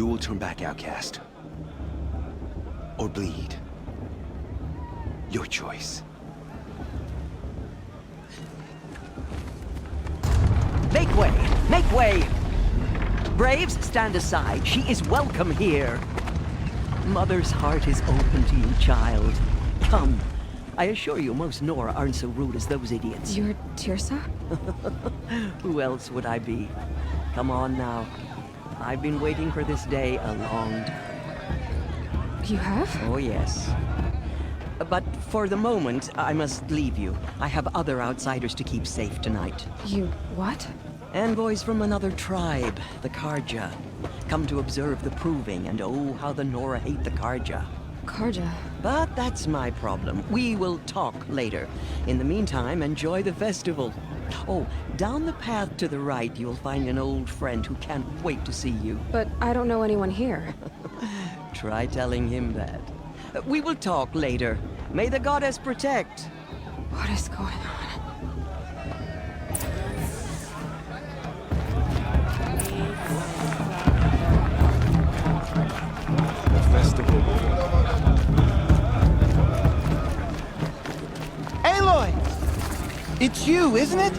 You will turn back outcast. Or bleed. Your choice. Make way! Make way! Braves, stand aside. She is welcome here. Mother's heart is open to you, child. Come. I assure you, most Nora aren't so rude as those idiots. You're Tirsa? Who else would I be? Come on now. I've been waiting for this day a long time. You have? Oh, yes. But for the moment, I must leave you. I have other outsiders to keep safe tonight. You what? Envoys from another tribe, the Karja. Come to observe the proving, and oh, how the Nora hate the Karja. Karja? But that's my problem. We will talk later. In the meantime, enjoy the festival. Oh, down the path to the right, you'll find an old friend who can't wait to see you. But I don't know anyone here. Try telling him that. We will talk later. May the goddess protect. What is going on? Festival. Aloy! It's you, isn't it?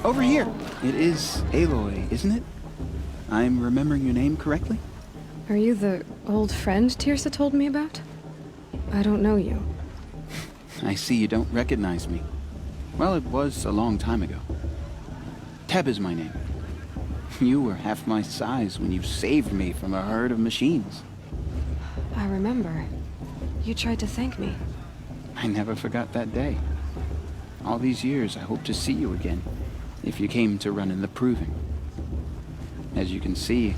Over here. It is Aloy, isn't it? I'm remembering your name correctly? Are you the old friend Tirsa told me about? I don't know you. I see you don't recognize me. Well, it was a long time ago. Teb is my name. You were half my size when you saved me from a herd of machines. I remember. You tried to thank me. I never forgot that day. All these years, I hope to see you again, if you came to run in the proving. As you can see,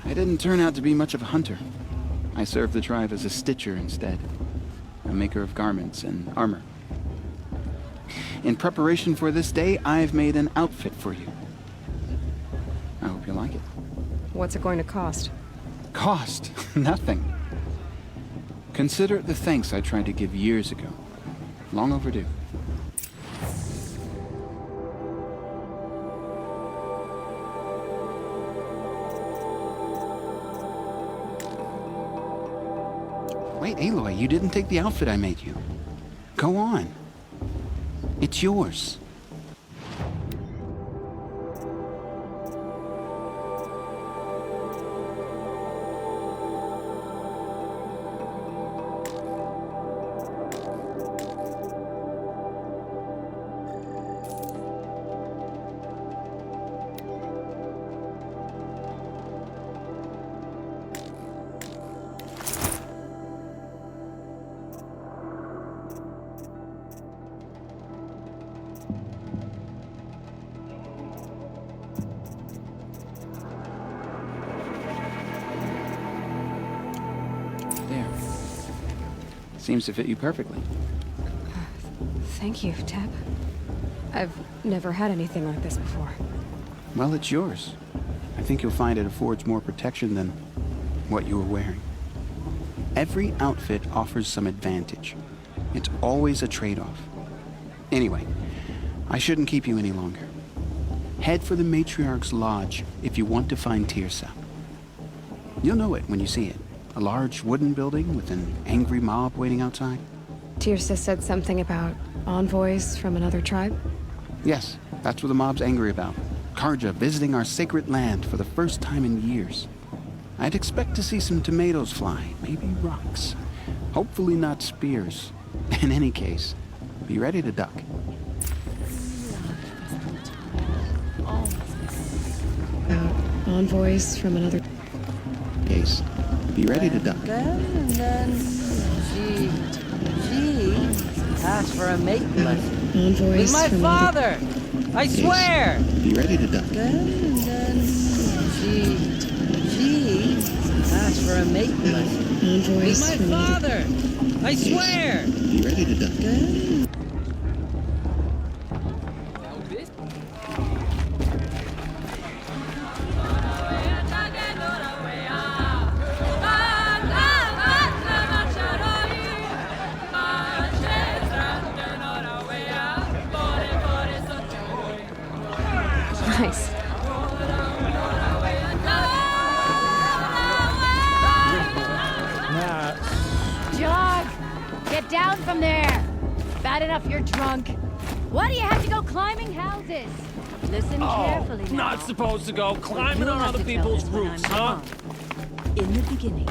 I didn't turn out to be much of a hunter. I served the tribe as a stitcher instead, a maker of garments and armor. In preparation for this day, I've made an outfit for you. I hope you like it. What's it going to cost? Cost? Nothing. Consider it the thanks I tried to give years ago. Long overdue. Wait, Aloy, you didn't take the outfit I made you. Go on. It's yours. Seems to fit you perfectly. Thank you, Teb. I've never had anything like this before. Well, it's yours. I think you'll find it affords more protection than what you were wearing. Every outfit offers some advantage. It's always a trade-off. Anyway, I shouldn't keep you any longer. Head for the Matriarch's Lodge if you want to find Tirsa. You'll know it when you see it. A large wooden building with an angry mob waiting outside. Tirsa said something about envoys from another tribe? Yes, that's what the mob's angry about. Karja visiting our sacred land for the first time in years. I'd expect to see some tomatoes fly, maybe rocks. Hopefully not spears. In any case, be ready to duck. About envoys from another... Case. Be ready to duck. And then she asked for a mate lesson. Envoys With my from father! I swear! Be ready to duck. And then she asked for a mate lesson. Envoys With from my another... father! I swear! Be ready to duck. Nice. down from there! Bad enough you're drunk. Why do you have to go climbing houses? Listen carefully now. Not supposed to go climbing You'll on have other to tell people's us when roofs, I'm huh? wrong. In the beginning,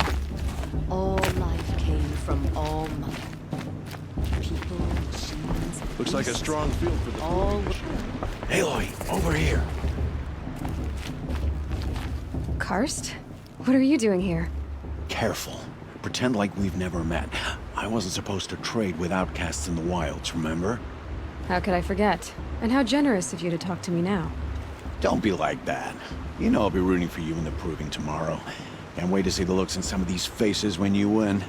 all life came from all mother. People, machines, Looks like a beasts, strong field for the all Aloy, over here. Karst? What are you doing here? Careful. Pretend like we've never met. I wasn't supposed to trade with outcasts in the wilds, remember? How could I forget? And how generous of you to talk to me now. Don't be like that. You know I'll be rooting for you in the proving tomorrow. Can't wait to see the looks in some of these faces when you win.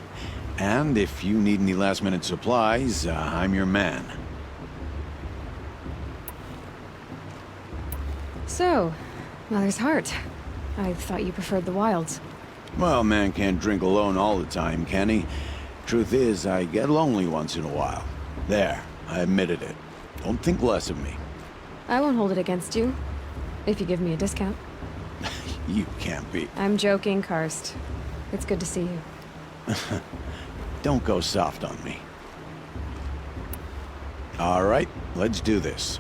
And if you need any last-minute supplies, I'm your man. So, Mother's Heart. I thought you preferred the wilds. Well, man can't drink alone all the time, can he? Truth is, I get lonely once in a while. There, I admitted it. Don't think less of me. I won't hold it against you. If you give me a discount. You can't be. I'm joking, Karst. It's good to see you. Don't go soft on me. All right, let's do this.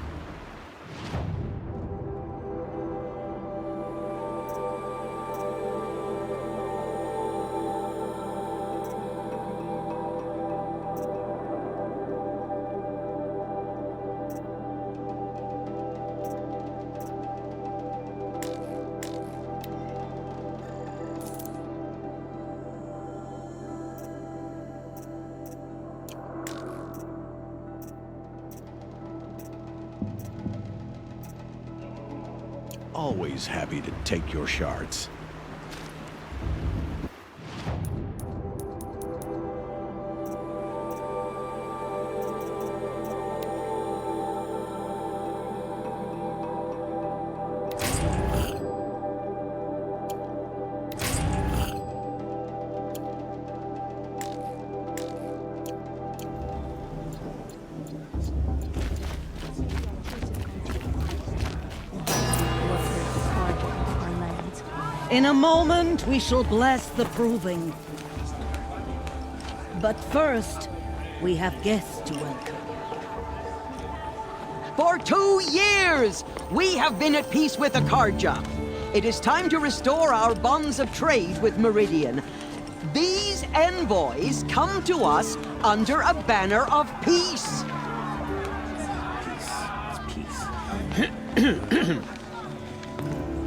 Always happy to take your shards. In a moment, we shall bless the proving. But first, we have guests to welcome. For 2 years, we have been at peace with Akarja. It is time to restore our bonds of trade with Meridian. These envoys come to us under a banner of peace.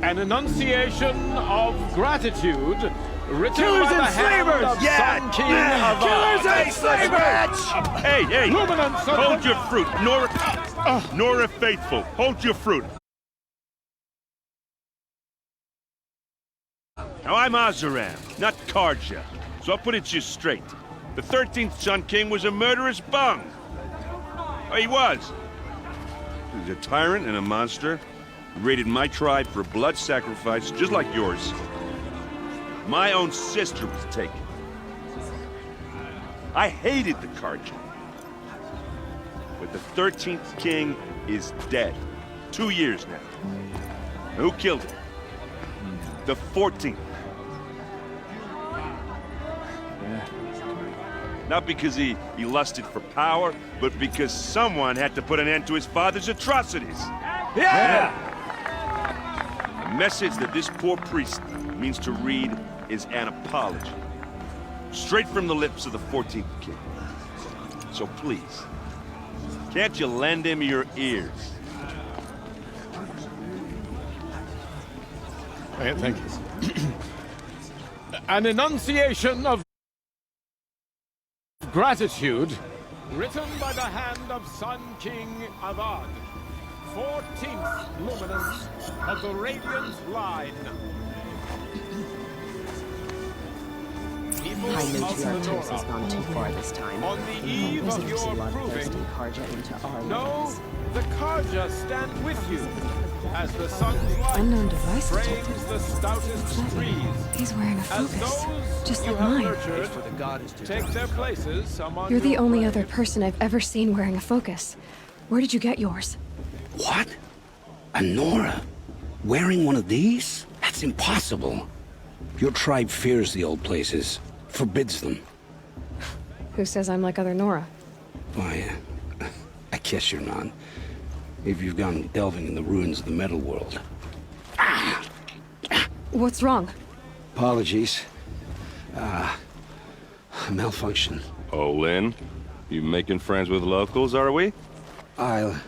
An enunciation of gratitude written Killers by the and hand slavers! of Yeah! Sun King Yeah! of Killers and slavers! Hey, hey! Luminance of Hold the- your fruit, Nora Faithful. Hold your fruit. Now I'm Azaram, not Karja, so I'll put it just straight. The 13th Sun King was a murderous bung. Oh, he was. He was a tyrant and a monster. He raided my tribe for a blood sacrifice, just like yours. My own sister was taken. I hated the Karja. But the 13th king is dead. 2 years now. Who killed him? The 14th. Not because he lusted for power, but because someone had to put an end to his father's atrocities. Yeah! The message that this poor priest means to read is an apology. Straight from the lips of the 14th king. So please, can't you lend him your ears? Thank you. An enunciation of gratitude written by the hand of Sun King Avad, 14th luminance of the Radiant line. People I know of your Lenora, attempts has gone too far this time. on the eve Wizards of your bloodthirsty proving, Karja into our know lands. the Karja stand with you as the sun's light Unknown devices took frames them. the stoutest trees. He's wearing a As focus, those just you like have mine. nurtured take their places among You're the your only friends. other person I've ever seen wearing a focus. Where did you get yours? What? A Nora? Wearing one of these? That's impossible. Your tribe fears the old places, forbids them. Who says I'm like other Nora? Why, I guess you're not. If you've gone delving in the ruins of the metal world. What's wrong? Apologies. Malfunction. Oh, Lynn? You making friends with locals, are we? I'll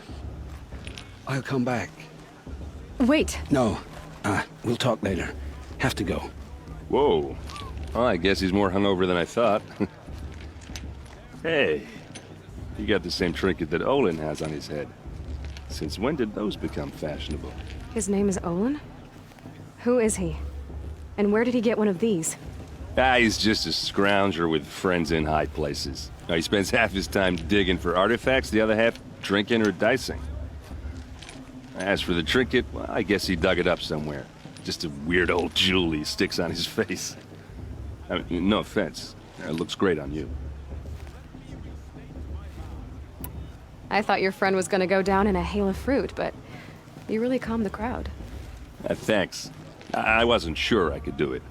come back. Wait. No, we'll talk later. Have to go. Whoa. Well, I guess he's more hungover than I thought. Hey, you got the same trinket that Olin has on his head. Since when did those become fashionable? His name is Olin? Who is he? And where did he get one of these? He's just a scrounger with friends in high places. He spends half his time digging for artifacts, the other half drinking or dicing. As for the trinket, well, I guess he dug it up somewhere. Just a weird old jewel he sticks on his face. I mean, no offense. It looks great on you. I thought your friend was gonna go down in a hail of fruit, but you really calmed the crowd. Thanks. I wasn't sure I could do it.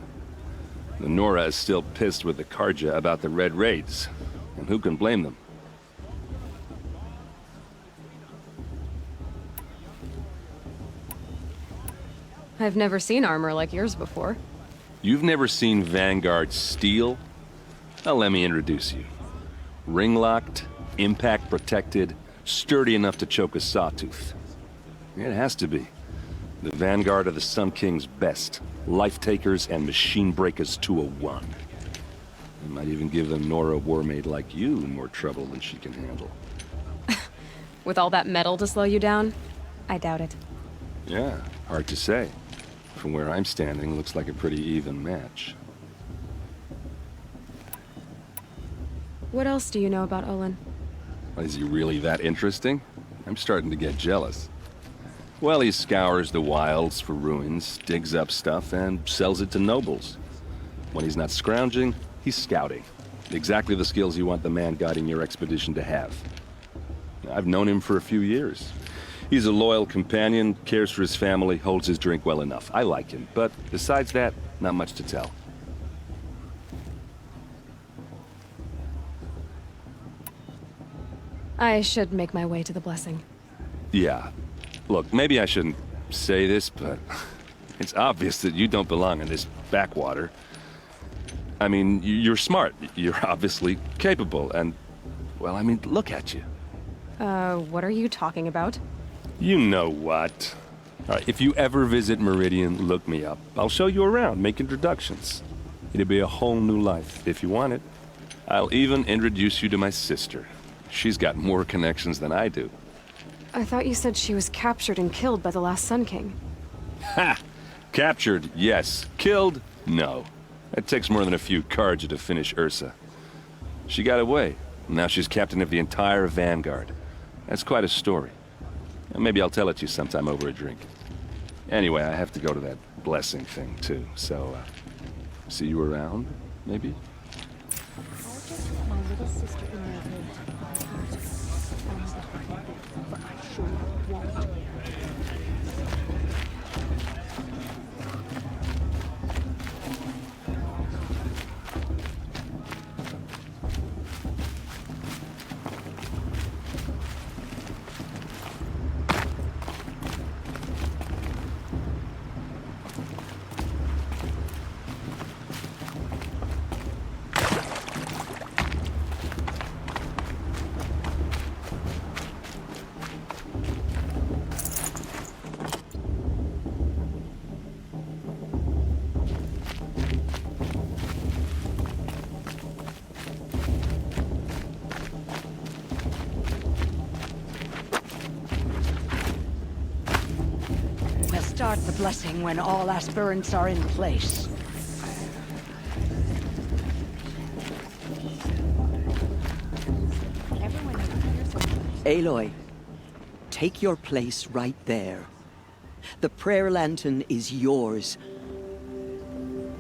The Nora is still pissed with the Karja about the Red Raids, and who can blame them? I've never seen armor like yours before. You've never seen Vanguard steel? Well, let me introduce you. Ring-locked, impact-protected, sturdy enough to choke a sawtooth. It has to be. The Vanguard of the Sun King's best. Life-takers and machine breakers to a one. It might even give a Nora warmaid like you more trouble than she can handle. With all that metal to slow you down? I doubt it. Yeah, hard to say. From where I'm standing, looks like a pretty even match. What else do you know about Olin? Is he really that interesting? I'm starting to get jealous. Well, he scours the wilds for ruins, digs up stuff, and sells it to nobles. When he's not scrounging, he's scouting. Exactly the skills you want the man guiding your expedition to have. I've known him for a few years. He's a loyal companion, cares for his family, holds his drink well enough. I like him, but besides that, not much to tell. I should make my way to the blessing. Yeah. Look, maybe I shouldn't say this, but it's obvious that you don't belong in this backwater. I mean, you're smart. You're obviously capable, and, well, I mean, look at you. What are you talking about? You know what. All right, if you ever visit Meridian, look me up. I'll show you around, make introductions. It'll be a whole new life, if you want it. I'll even introduce you to my sister. She's got more connections than I do. I thought you said she was captured and killed by the last Sun King. Ha! Captured, yes. Killed, no. It takes more than a few Karja to finish Ursa. She got away. Now she's captain of the entire Vanguard. That's quite a story. Maybe I'll tell it to you sometime over a drink. Anyway, I have to go to that blessing thing, too. So, see you around, maybe? I'll just let my little sister in there later. But I sure won't. Start the blessing when all aspirants are in place. Aloy, take your place right there. The prayer lantern is yours.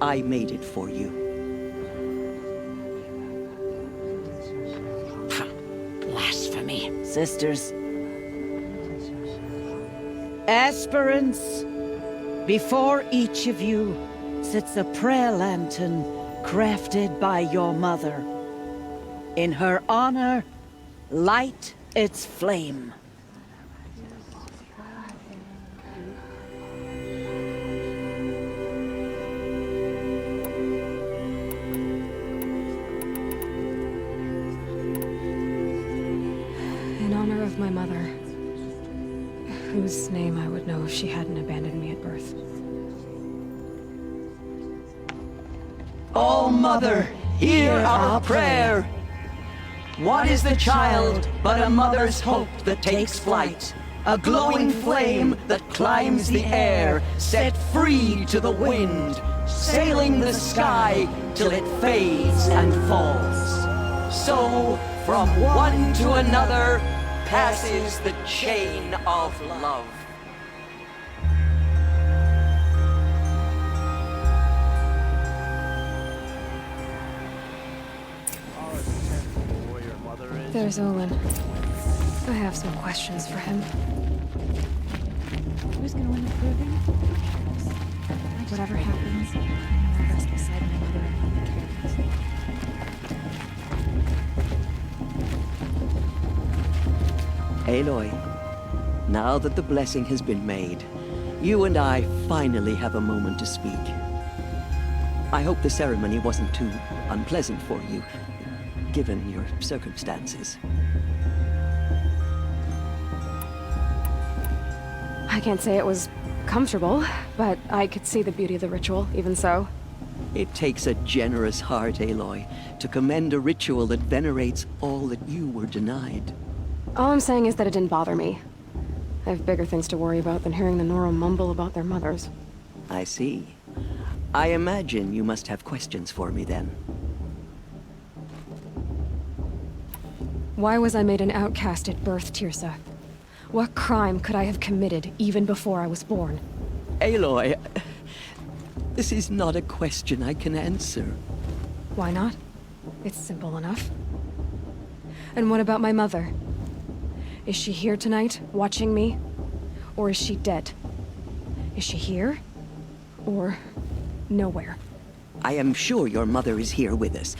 I made it for you. Ha! Blasphemy. Sisters. Aspirants, before each of you sits a prayer lantern crafted by your mother. In her honor, light its flame. In honor of my mother, whose name I would know if she hadn't abandoned me at birth. Oh, Mother, hear our prayer. What is the child but a mother's hope that takes flight? A glowing flame that climbs the air, set free to the wind, sailing the sky till it fades and falls. So, from one to another, passes the chain of love. There's Olin. I have some questions for him. Who's gonna win the proving? Whatever happens, I know I'll rest beside my mother and the carriers. Aloy, now that the blessing has been made, you and I finally have a moment to speak. I hope the ceremony wasn't too unpleasant for you, given your circumstances. I can't say it was comfortable, but I could see the beauty of the ritual, even so. It takes a generous heart, Aloy, to commend a ritual that venerates all that you were denied. All I'm saying is that it didn't bother me. I have bigger things to worry about than hearing the Nora mumble about their mothers. I see. I imagine you must have questions for me then. Why was I made an outcast at birth, Tirsa? What crime could I have committed even before I was born? Aloy, this is not a question I can answer. Why not? It's simple enough. And what about my mother? Is she here tonight, watching me? Or is she dead? Is she here? Or nowhere? I am sure your mother is here with us,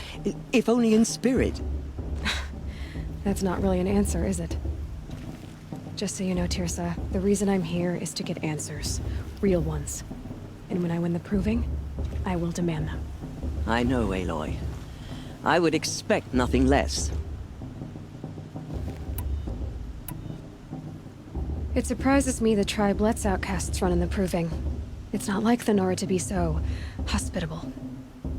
if only in spirit. That's not really an answer, is it? Just so you know, Tirsa, the reason I'm here is to get answers. Real ones. And when I win the proving, I will demand them. I know, Aloy. I would expect nothing less. It surprises me the tribe lets outcasts run in the proving. It's not like the Nora to be so hospitable.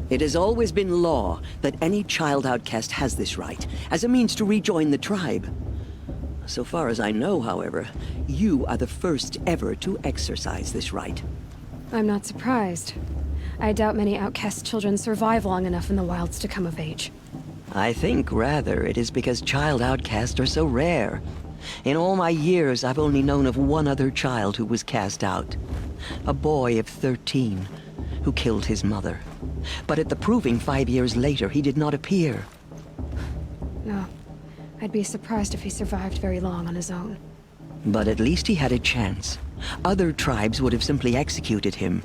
It has always been law that any child outcast has this right, as a means to rejoin the tribe. So far as I know, however, you are the first ever to exercise this right. I'm not surprised. I doubt many outcast children survive long enough in the wilds to come of age. I think, rather, it is because child outcasts are so rare. In all my years, I've only known of one other child who was cast out. A boy of 13, who killed his mother. But at the proving 5 years later, he did not appear. No. I'd be surprised if he survived very long on his own. But at least he had a chance. Other tribes would have simply executed him.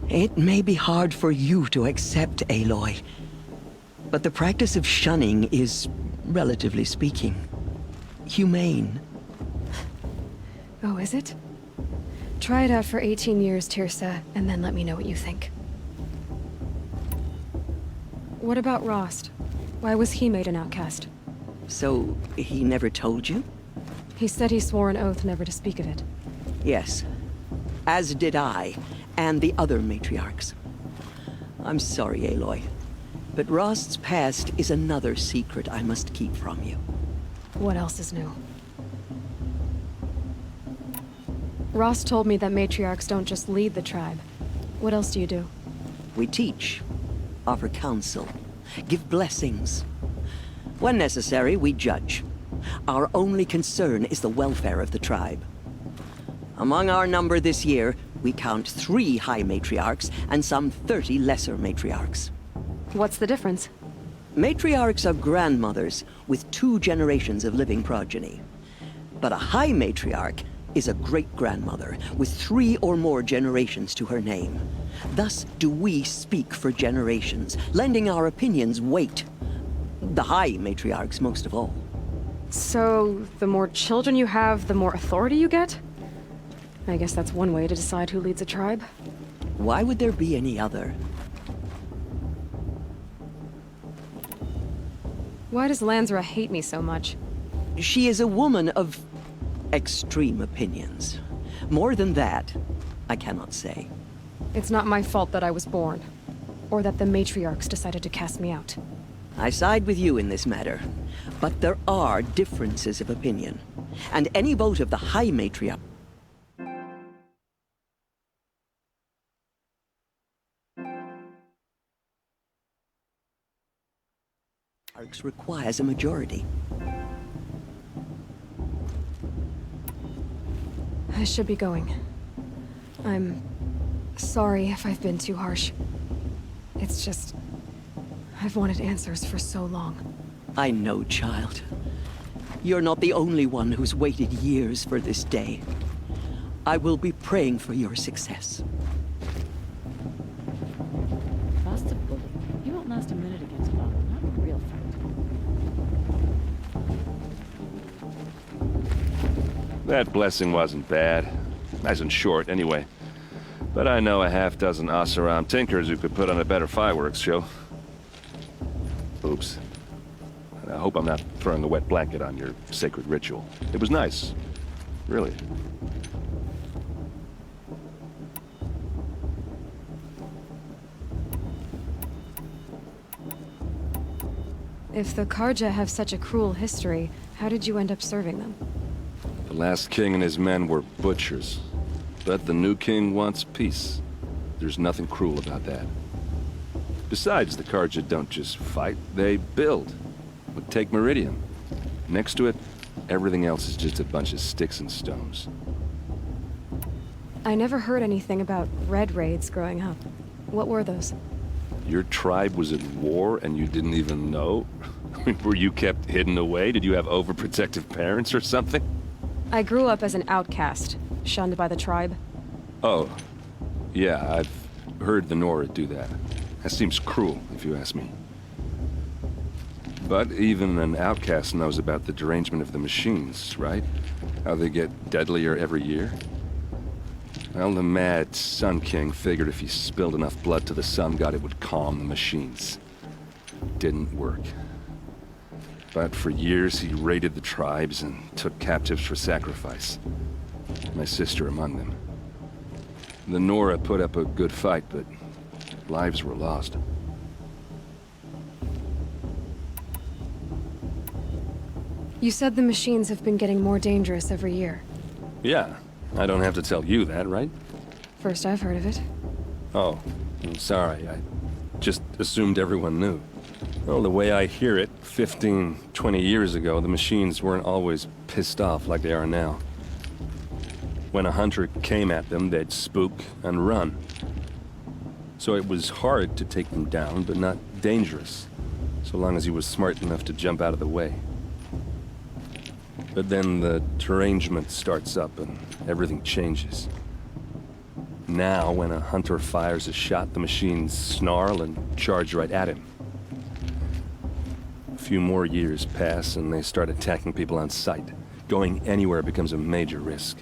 It may be hard for you to accept, Aloy, but the practice of shunning is, relatively speaking, humane. Oh, is it? Try it out for 18 years, Tirsa, and then let me know what you think. What about Rost? Why was he made an outcast? So, he never told you? He said he swore an oath never to speak of it. Yes. As did I, and the other matriarchs. I'm sorry, Aloy, but Rost's past is another secret I must keep from you. What else is new? Rost told me that matriarchs don't just lead the tribe. What else do you do? We teach, offer counsel, give blessings. When necessary, we judge. Our only concern is the welfare of the tribe. Among our number this year, we count 3 high matriarchs and some 30 lesser matriarchs. What's the difference? Matriarchs are grandmothers with 2 generations of living progeny. But a high matriarch is a great-grandmother with 3 or more generations to her name. Thus do we speak for generations, lending our opinions weight. The High Matriarchs, most of all. So, the more children you have, the more authority you get? I guess that's one way to decide who leads a tribe. Why would there be any other? Why does Lansra hate me so much? She is a woman of extreme opinions. More than that, I cannot say. It's not my fault that I was born, or that the matriarchs decided to cast me out. I side with you in this matter, but there are differences of opinion, and any vote of the High Matriarch requires a majority. I should be going. I'm sorry if I've been too harsh. It's just... I've wanted answers for so long. I know, child. You're not the only one who's waited years for this day. I will be praying for your success. That's a bully. You won't last a minute against Bob. Not a real fight. That blessing wasn't bad. Nice and short, anyway. But I know a half-dozen Oseram tinkers who could put on a better fireworks show. Oops. I hope I'm not throwing a wet blanket on your sacred ritual. It was nice. Really. If the Karja have such a cruel history, how did you end up serving them? The last king and his men were butchers. But the new king wants peace. There's nothing cruel about that. Besides, the Karja don't just fight, they build. But take Meridian. Next to it, everything else is just a bunch of sticks and stones. I never heard anything about red raids growing up. What were those? Your tribe was at war and you didn't even know? I mean, were you kept hidden away? Did you have overprotective parents or something? I grew up as an outcast, shunned by the tribe. Oh. Yeah, I've heard the Nora do that. That seems cruel, if you ask me. But even an outcast knows about the derangement of the machines, right? How they get deadlier every year? Well, the mad Sun King figured if he spilled enough blood to the Sun God, it would calm the machines. Didn't work. But for years, he raided the tribes and took captives for sacrifice. My sister among them. The Nora put up a good fight, but lives were lost. You said the machines have been getting more dangerous every year. Yeah, I don't have to tell you that, right? First I've heard of it. Oh, I'm sorry. I just assumed everyone knew. Well, the way I hear it, 15, 20 years ago, the machines weren't always pissed off like they are now. When a hunter came at them, they'd spook and run. So it was hard to take them down, but not dangerous, so long as he was smart enough to jump out of the way. But then the derangement starts up and everything changes. Now, when a hunter fires a shot, the machines snarl and charge right at him. A few more years pass and they start attacking people on sight. Going anywhere becomes a major risk.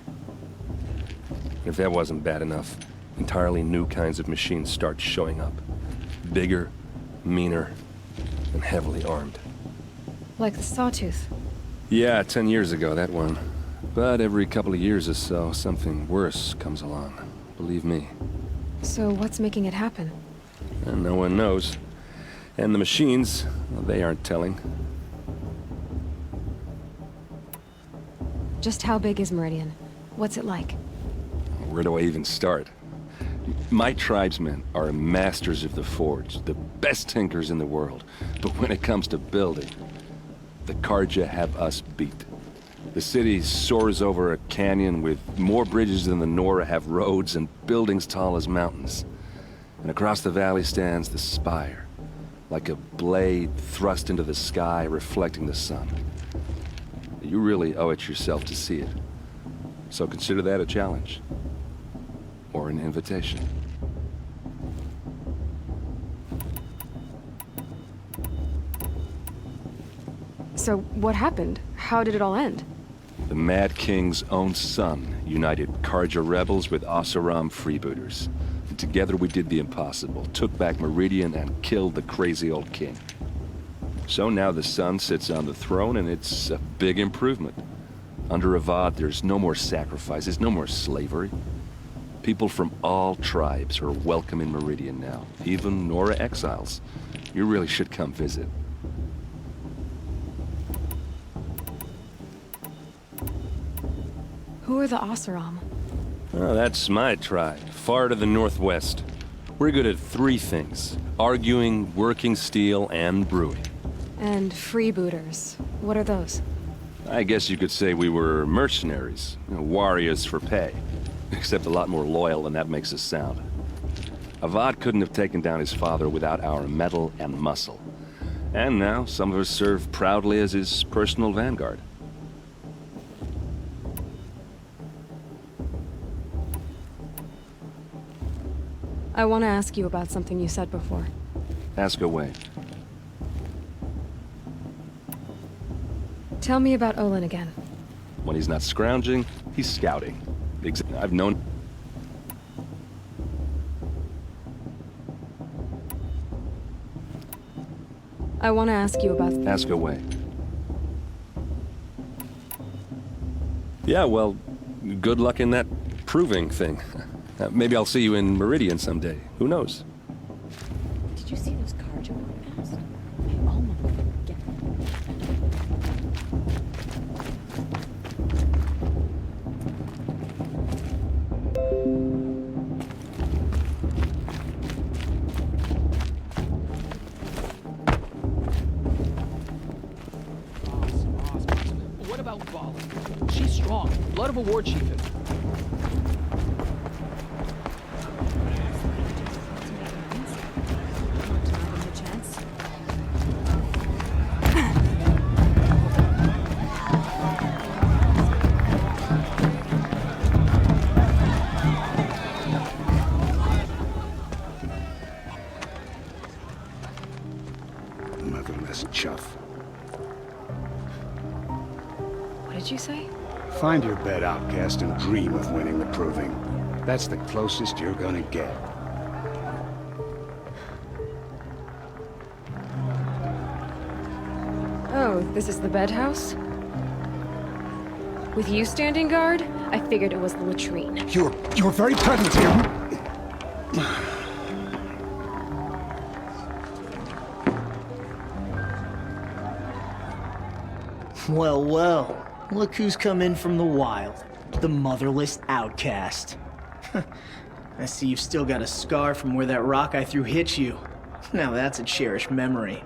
If that wasn't bad enough, entirely new kinds of machines start showing up. Bigger, meaner, and heavily armed. Like the Sawtooth. Yeah, 10 years ago, that one. But every couple of years or so, something worse comes along. Believe me. So what's making it happen? And no one knows. And the machines, well, they aren't telling. Just how big is Meridian? What's it like? Where do I even start? My tribesmen are masters of the forge, the best tinkers in the world. But when it comes to building, the Karja have us beat. The city soars over a canyon with more bridges than the Nora have roads and buildings tall as mountains. And across the valley stands the spire, like a blade thrust into the sky reflecting the sun. You really owe it yourself to see it. So consider that a challenge. Or an invitation. So, what happened? How did it all end? The Mad King's own son united Karja rebels with Oseram freebooters. And together we did the impossible, took back Meridian and killed the crazy old king. So now the son sits on the throne and it's a big improvement. Under Avad, there's no more sacrifices, no more slavery. People from all tribes are welcome in Meridian now, even Nora exiles. You really should come visit. Who are the Oseram? Oh, that's my tribe, far to the northwest. We're good at 3 things: arguing, working steel, and brewing. And freebooters. What are those? I guess you could say we were mercenaries, warriors for pay. Except a lot more loyal than that makes us sound. Avad couldn't have taken down his father without our metal and muscle. And now some of us serve proudly as his personal vanguard. I want to ask you about something you said before. Ask away. Tell me about Olin again. When he's not scrounging, he's scouting. I've known... I want to ask you about... Ask away. Yeah, well, good luck in that proving thing. Maybe I'll see you in Meridian someday. Who knows? Did you see those cards you walked past? I almost forget. What about Bala? She's strong. Blood of a war chief. Motherless chuff. What did you say? Find your bed, outcast, and dream of winning the proving. That's the closest you're gonna get. Oh, this is the bed house? With you standing guard, I figured it was the latrine. Your very presence here... Well, well. Look who's come in from the wild. The motherless outcast. I see you've still got a scar from where that rock I threw hit you. Now that's a cherished memory.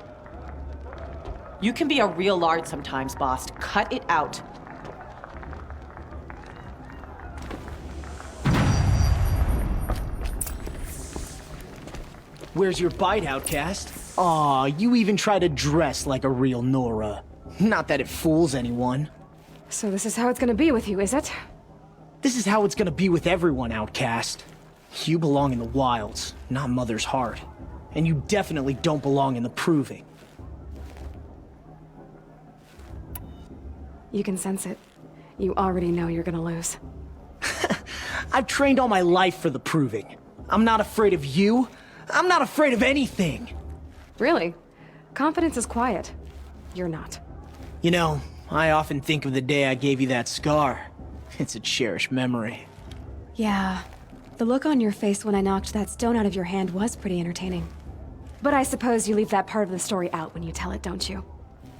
You can be a real lard sometimes, boss. Cut it out. Where's your bite, outcast? Aw, you even try to dress like a real Nora. Not that it fools anyone. So this is how it's gonna be with you, is it? This is how it's gonna be with everyone, outcast. You belong in the wilds, not Mother's heart. And you definitely don't belong in the proving. You can sense it. You already know you're gonna lose. I've trained all my life for the proving. I'm not afraid of you. I'm not afraid of anything. Really? Confidence is quiet. You're not. You know, I often think of the day I gave you that scar. It's a cherished memory. Yeah. The look on your face when I knocked that stone out of your hand was pretty entertaining. But I suppose you leave that part of the story out when you tell it, don't you?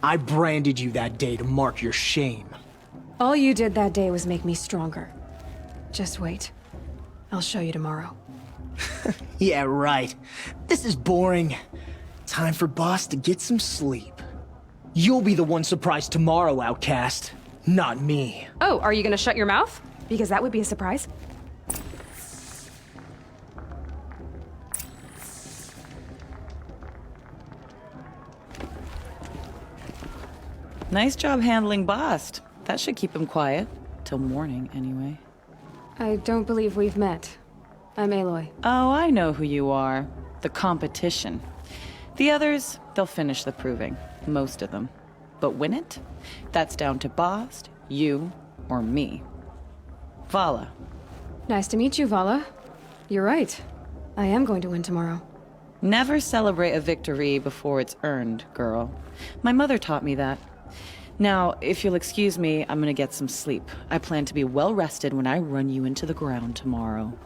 I branded you that day to mark your shame. All you did that day was make me stronger. Just wait. I'll show you tomorrow. Yeah, right. This is boring. Time for Boss to get some sleep. You'll be the one surprised tomorrow, outcast. Not me. Oh, are you gonna shut your mouth? Because that would be a surprise. Nice job handling Bast. That should keep him quiet. Till morning, anyway. I don't believe we've met. I'm Aloy. Oh, I know who you are. The competition. The others, they'll finish the proving. Most of them. But win it? That's down to Bast, you, or me. Vala. Nice to meet you, Vala. You're right. I am going to win tomorrow. Never celebrate a victory before it's earned, girl. My mother taught me that. Now, if you'll excuse me, I'm gonna get some sleep. I plan to be well rested when I run you into the ground tomorrow.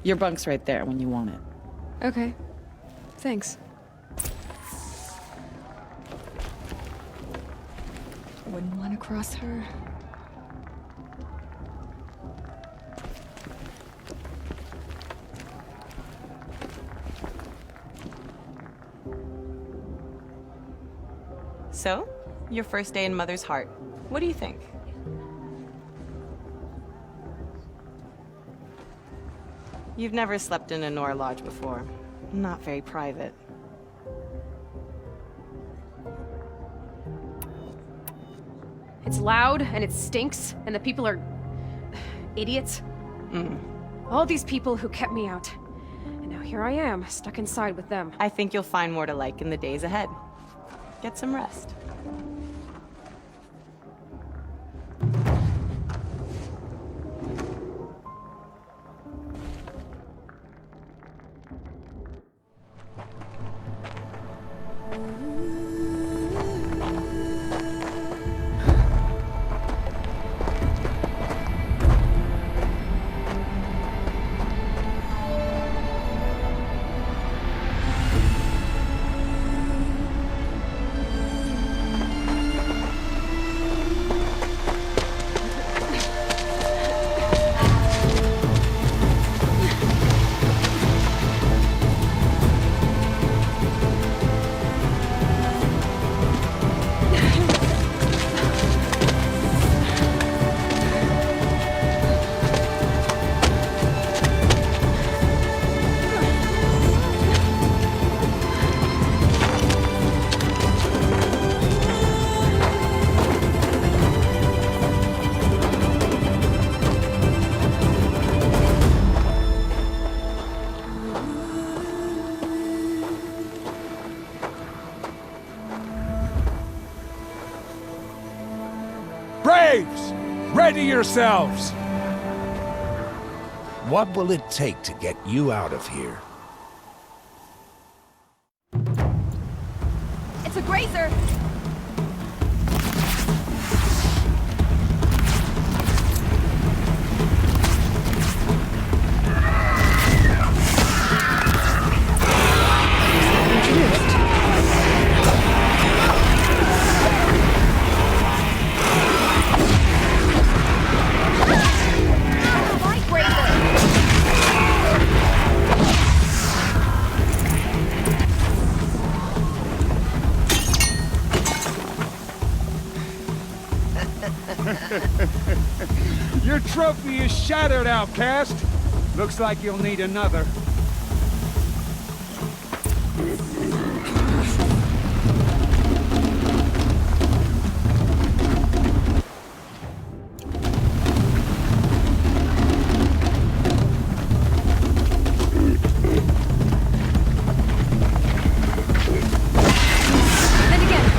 Your bunk's right there when you want it. Okay. Thanks. Wouldn't want to cross her. So, your first day in Mother's Heart. What do you think? You've never slept in a Nora Lodge before. Not very private. It's loud, and it stinks, and the people are... idiots. All these people who kept me out. And now here I am, stuck inside with them. I think you'll find more to like in the days ahead. Get some rest. Braves! Ready yourselves! What will it take to get you out of here? It's a grazer! Your trophy is shattered, outcast. Looks like you'll need another. And again!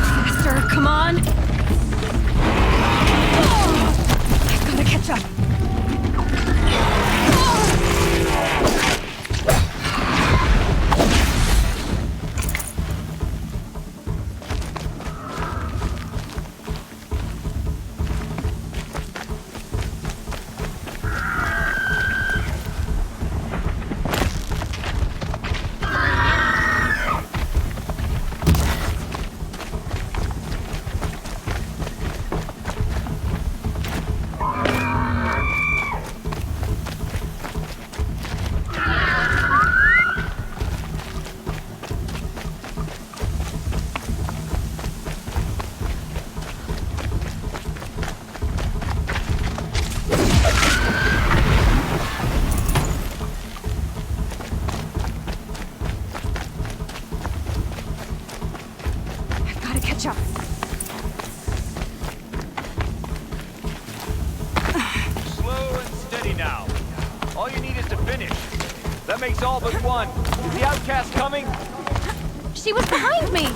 Faster, come on! I've gotta catch up. Catch up. Slow and steady now. All you need is to finish. That makes all but one. Is the outcast coming? She was behind me!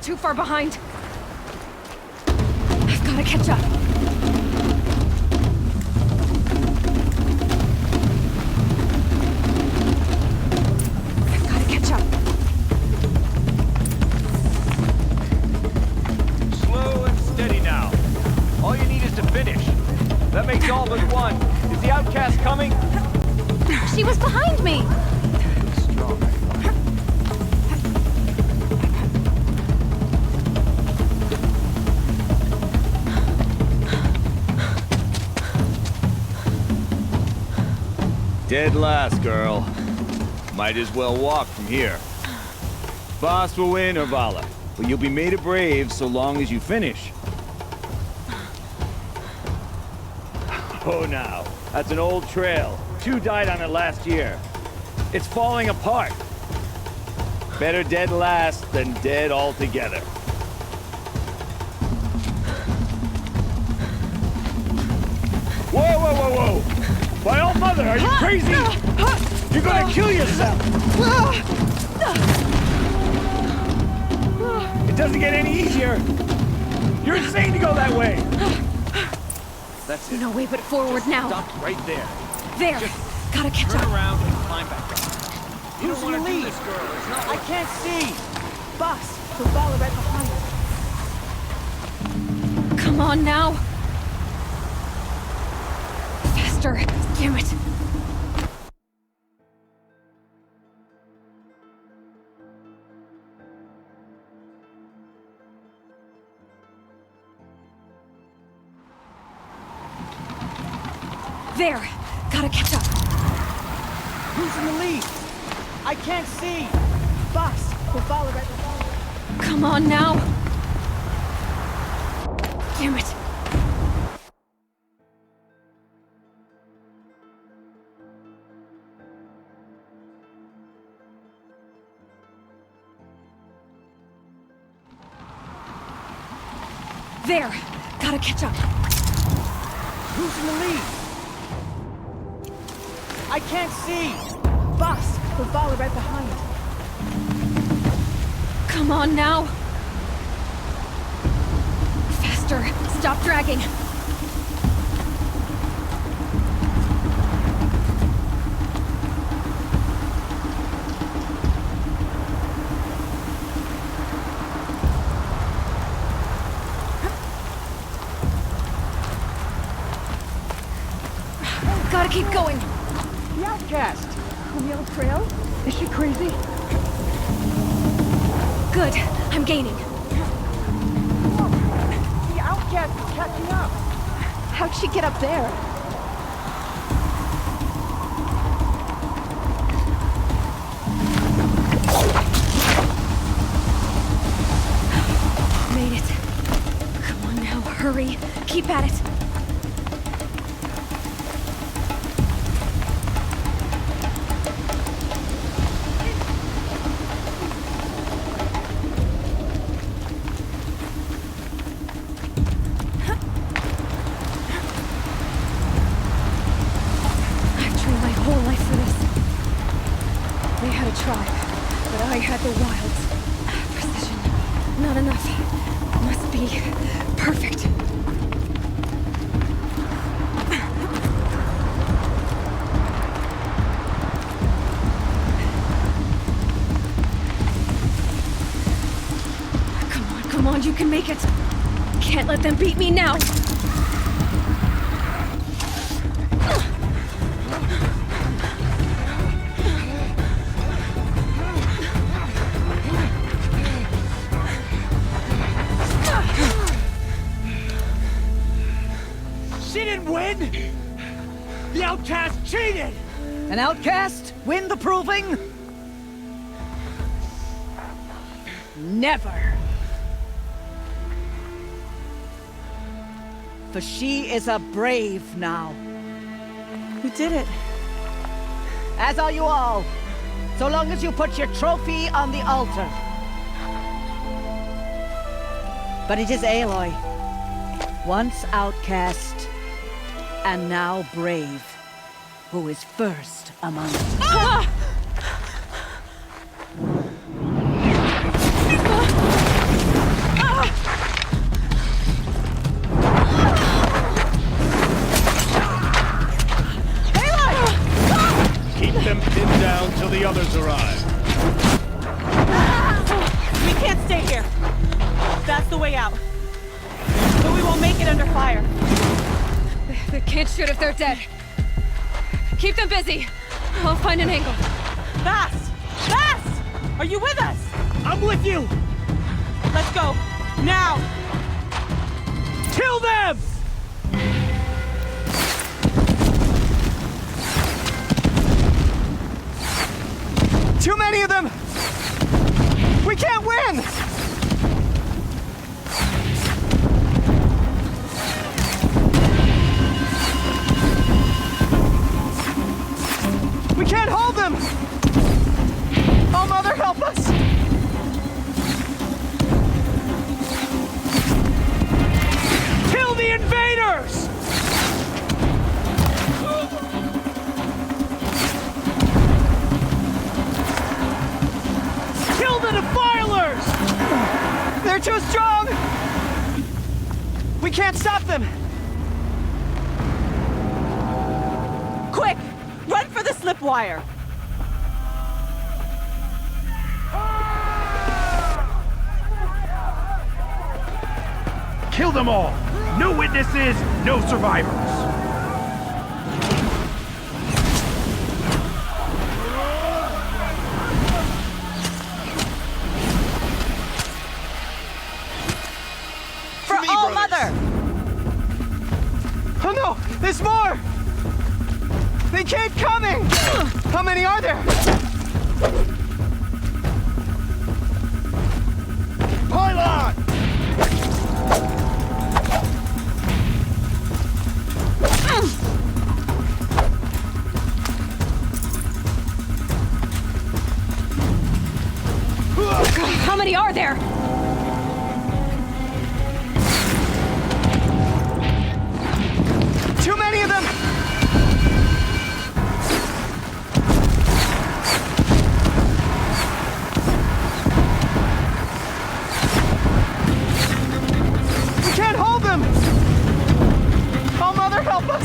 Too far behind. I've got to catch up. I've got to catch up. Slow and steady now. All you need is to finish. That makes all but one. Is the outcast coming? She was behind me! Dead last, girl. Might as well walk from here. Boss will win, Urvala, but you'll be made a brave so long as you finish. Oh, now. That's an old trail. 2 died on it last year. It's falling apart. Better dead last than dead altogether. Whoa, whoa, whoa, whoa! My old mother, are you crazy? You're gonna kill yourself! It doesn't get any easier! You're insane to go that way! That's it. No way but forward now. Stop right there. There! Gotta catch Turn up. around and climb back up. You don't want to do this, girl. It's not I can't see! Boss, the ball right behind. Come on now! Faster! Damn it! There! Gotta catch up. Who's in the lead? I can't see! Boss, the ball right behind. Come on now! Damn it! There! Gotta catch up. Who's in the lead? I can't see! Boss, the ball right behind. Come on now! Faster! Stop dragging! Gotta keep going! The outcast! On the old trail? Is she crazy? Good. I'm gaining. The outcast is catching up! How'd she get up there? Made it. Come on now, hurry. Keep at it. I had the wilds. Precision. Not enough. Must be perfect. Come on, you can make it. Can't let them beat me now. The outcast cheated! An outcast win the proving? Never. For she is a brave now. You did it. As are you all. So long as you put your trophy on the altar. But it is Aloy. Once outcast, and now brave, who is first among us. Keep them pinned down till the others arrive. We can't stay here. That's the way out. But we won't make it under fire. They can't shoot if they're dead. Keep them busy. I'll find an angle. Fast! Fast! Are you with us? I'm with you! Let's go. Now! Kill them! Too many of them! We can't win! We can't hold them! Oh, Mother, help us! Kill the invaders! Kill the defilers! They're too strong! We can't stop them! Quick! Run for the slip wire! Kill them all! No witnesses, no survivors! For all Mother! Oh no! There's more! They keep coming! How many are there? Pylon! How many are there? Too many of them! We can't hold them! Oh, Mother, help us!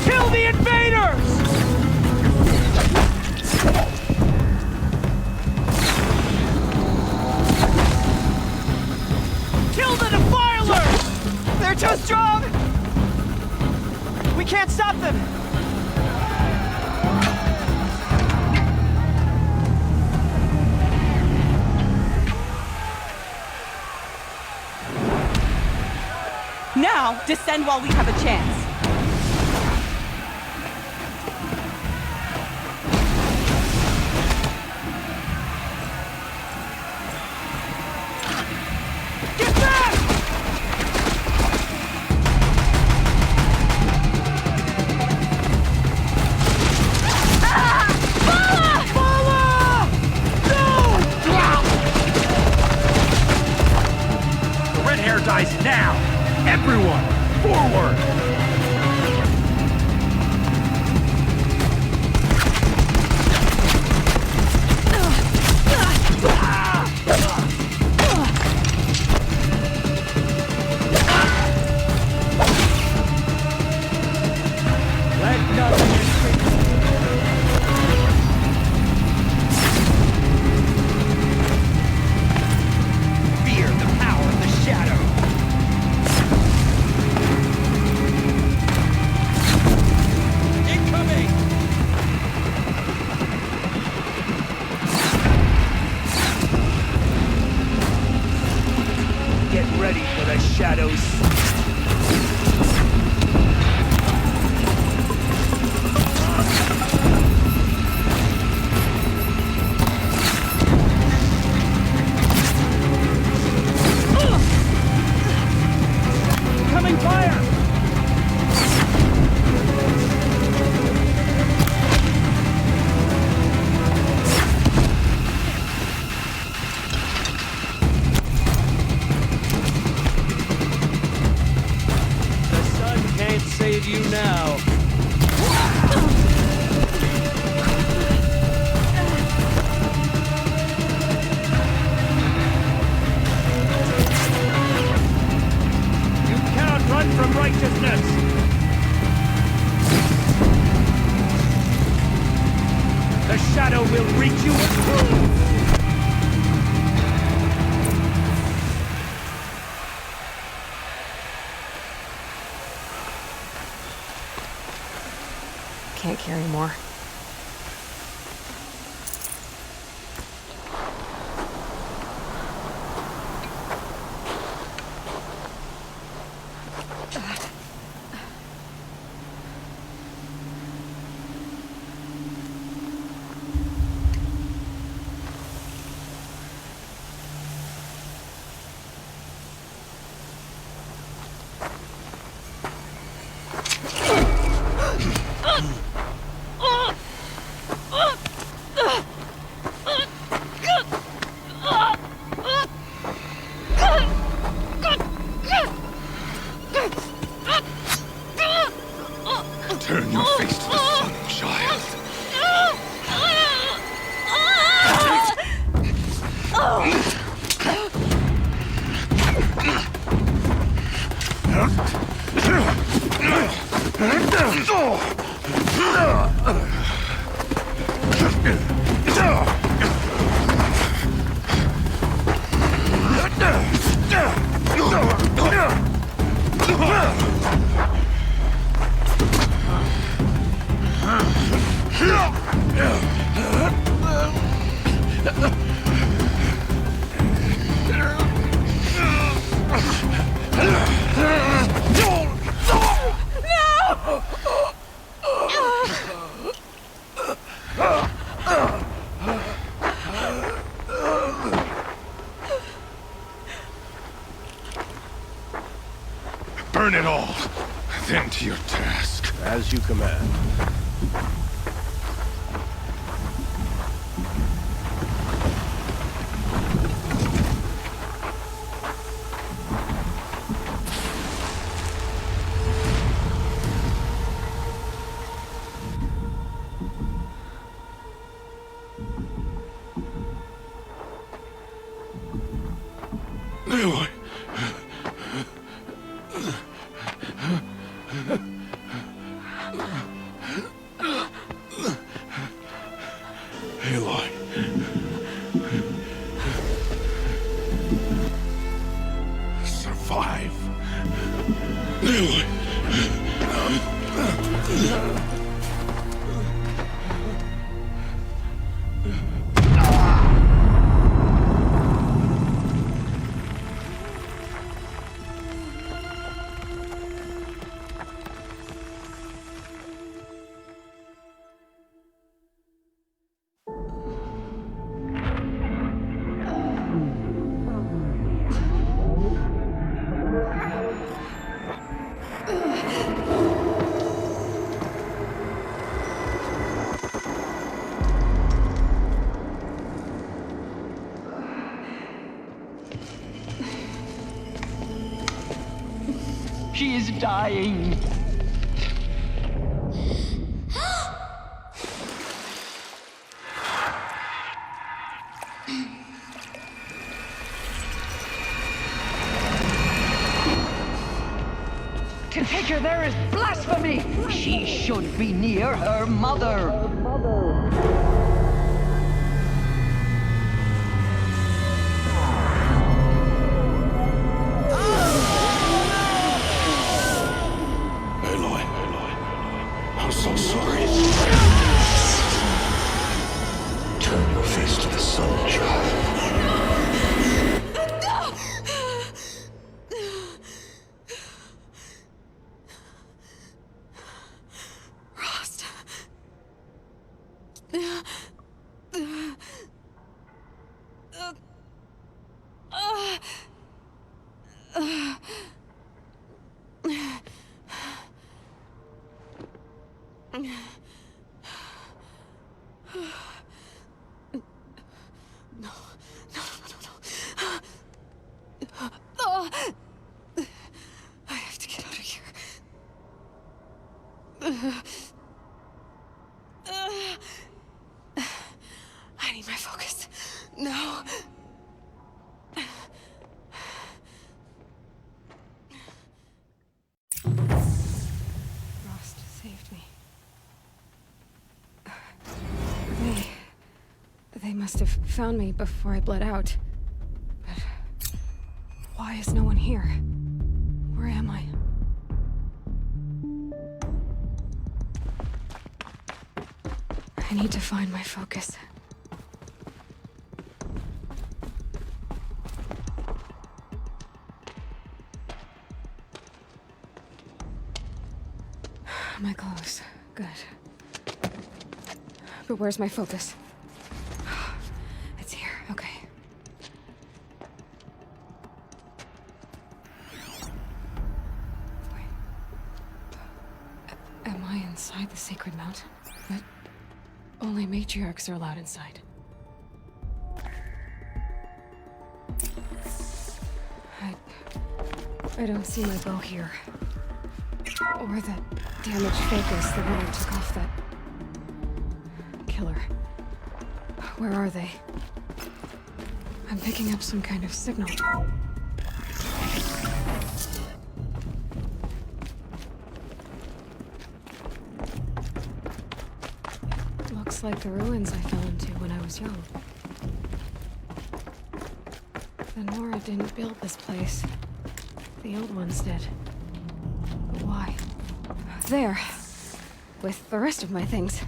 Kill the invaders! Kill the defilers! They're too strong! We can't stop them! Now, descend while we have a chance. Get back! The red hair dies now! Everyone, forward! Let nothing escape. Fear the power of the shadow. Incoming! Get ready for the shadows. Coming fire! The sun can't save you now. You cannot run from right righteousness! The shadow will reach you as Can't carry more. Turn your face to the sun, child. Burn it all, then to your task. As you command. Aloy. Aloy. Survive. Aloy. She is dying. To take her there is blasphemy. She should be near her mother. I'm so sorry. Turn your face to the sun, child. Rost. I have to get out of here. I need my focus. No. saved me. They must have found me before I bled out. But why is no one here? Where am I? I need to find my focus. My clothes. Good. But where's my focus? It's here. Okay. Wait. Am I inside the sacred mountain? But only matriarchs are allowed inside. I don't see my bow here. Or that damaged focus the one I took off that killer. Where are they? I'm picking up some kind of signal. Looks like the ruins I fell into when I was young. The Nora didn't build this place. The old ones did. But why? There. With the rest of my things.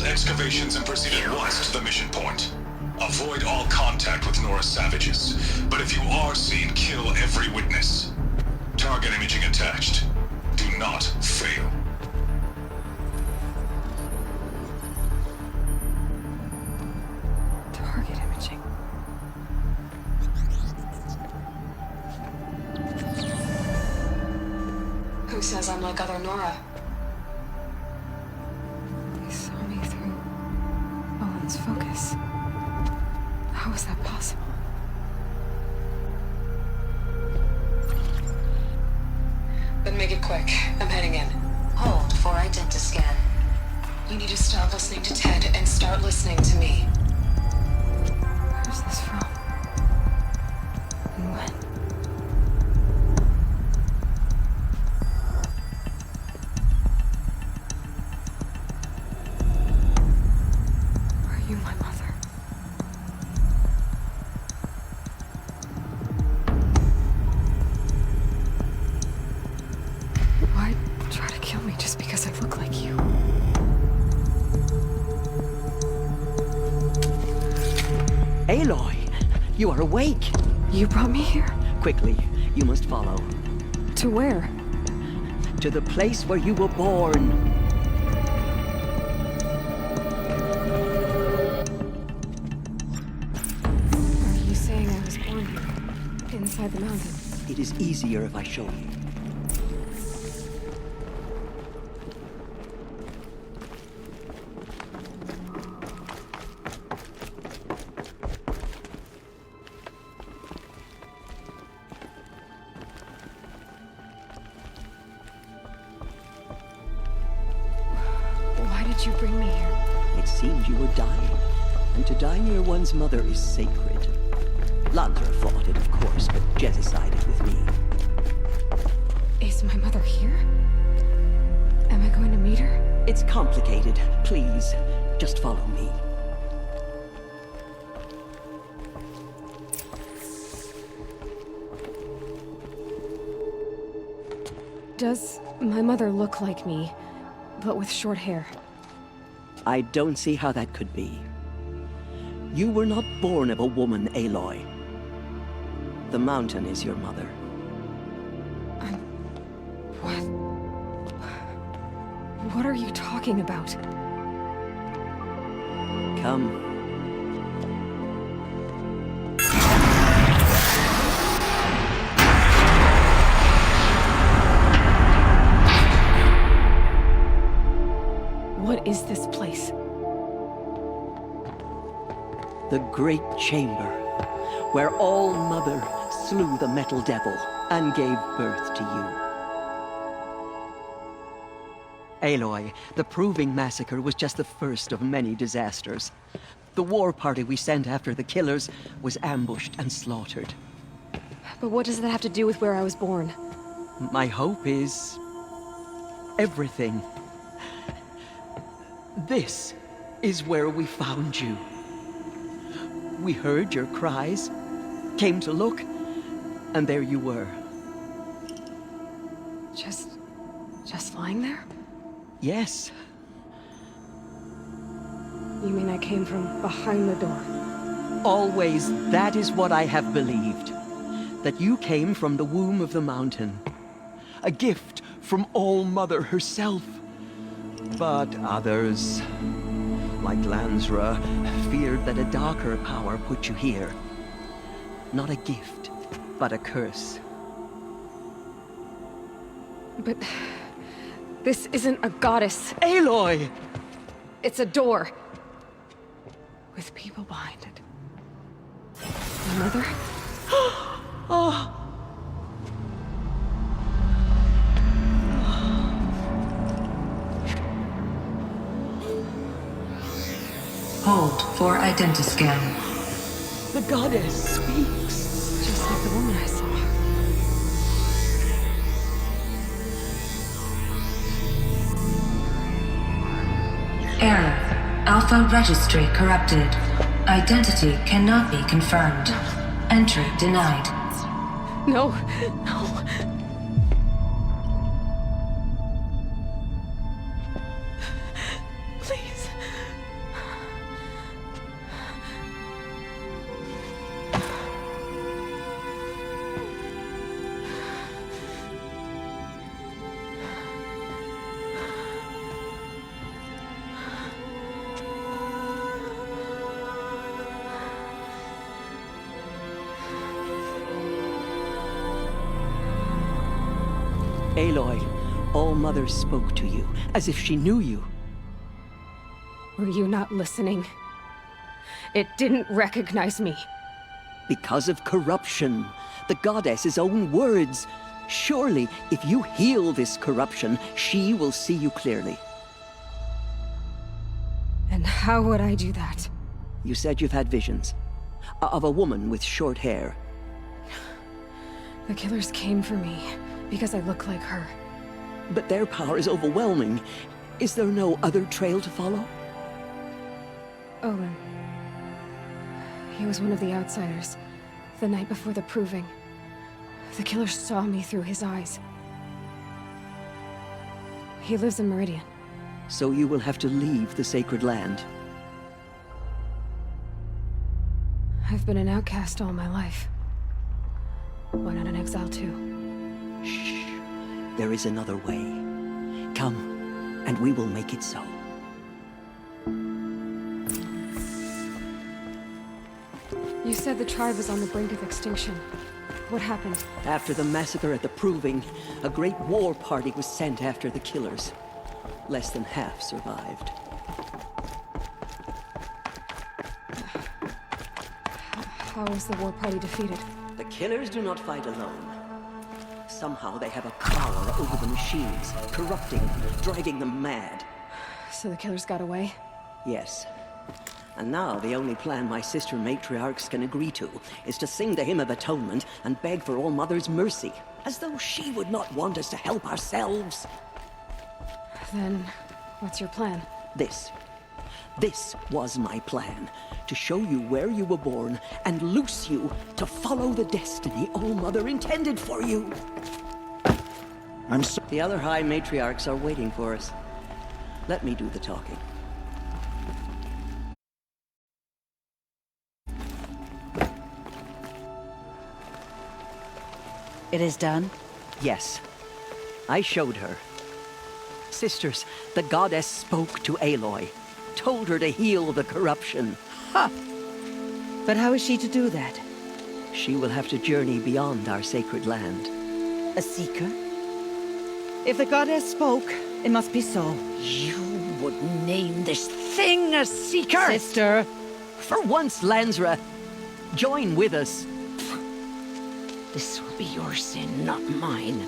Excavations and proceed at once to the mission point. Avoid all contact with Nora savages, but if you are seen, kill every witness. Target imaging attached. Do not fail. Target imaging. Who says I'm like other Nora? Focus. How is that possible? Then make it quick. I'm heading in. Hold for identiscan. You need to stop listening to Ted and start listening to me. Where's this from? And when? Aloy, you are awake. You brought me here? Quickly, you must follow. To where? To the place where you were born. Are you saying I was born here? Inside the mountain? It is easier if I show you. You bring me here? It seems you were dying, and to die near one's mother is sacred. Landra fought it, of course, but jeticided with me. Is my mother here? Am I going to meet her? It's complicated. Please, just follow me. Does my mother look like me, but with short hair? I don't see how that could be. You were not born of a woman, Aloy. The mountain is your mother. What? What are you talking about? Come. What is this place? The Great Chamber, where All Mother slew the Metal Devil and gave birth to you. Aloy, the Proving Massacre was just the first of many disasters. The war party we sent after the killers was ambushed and slaughtered. But what does that have to do with where I was born? My hope is... everything. This is where we found you. We heard your cries, came to look, and there you were. Just lying there? Yes. You mean I came from behind the door? Always, that is what I have believed. That you came from the womb of the mountain. A gift from All Mother herself. But others, like Lansra, feared that a darker power put you here. Not a gift, but a curse. But... this isn't a goddess. Aloy! It's a door. With people behind it. My mother? Oh! Hold for identiscan. The goddess speaks. Just like the woman I saw. Error. Alpha registry corrupted. Identity cannot be confirmed. Entry denied. No, no. Please. Aloy, All Mother spoke to you, as if she knew you. Were you not listening? It didn't recognize me. Because of corruption. The goddess's own words. Surely, if you heal this corruption, she will see you clearly. And how would I do that? You said you've had visions. Of a woman with short hair. The killers came for me, because I look like her. But their power is overwhelming. Is there no other trail to follow? Olin. He was one of the outsiders, the night before the Proving. The killer saw me through his eyes. He lives in Meridian. So you will have to leave the sacred land. I've been an outcast all my life. Why not an exile too? Shh. There is another way. Come, and we will make it so. You said the tribe was on the brink of extinction. What happened? After the massacre at the Proving, a great war party was sent after the killers. Less than half survived. How was the war party defeated? The killers do not fight alone. Somehow they have a power over the machines, corrupting them, driving them mad. So the killers got away? Yes. And now the only plan my sister matriarchs can agree to is to sing the Hymn of Atonement and beg for All Mother's mercy, as though she would not want us to help ourselves. Then, what's your plan? This was my plan. To show you where you were born and loose you to follow the destiny All Mother intended for you. The other High Matriarchs are waiting for us. Let me do the talking. It is done? Yes. I showed her. Sisters, the goddess spoke to Aloy, told her to heal the corruption. Ha! But how is she to do that? She will have to journey beyond our sacred land. A seeker? If the goddess spoke, it must be so. You would name this thing a seeker? Sister! For once, Lansra, join with us. This will be your sin, not mine.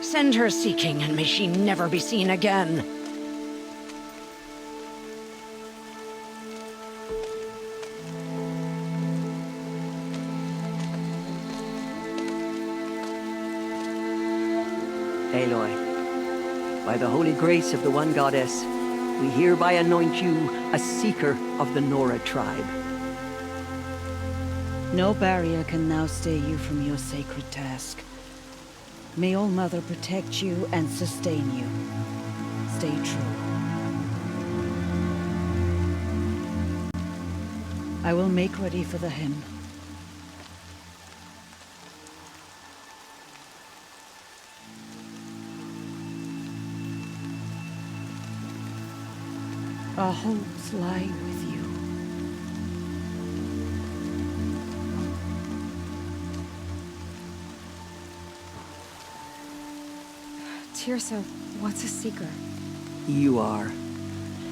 Send her seeking, and may she never be seen again. Aloy, by the holy grace of the one goddess, we hereby anoint you a seeker of the Nora tribe. No barrier can now stay you from your sacred task. May All Mother protect you and sustain you. Stay true. I will make ready for the hymn. Our hopes lie with you. Tirsa, what's a seeker? You are.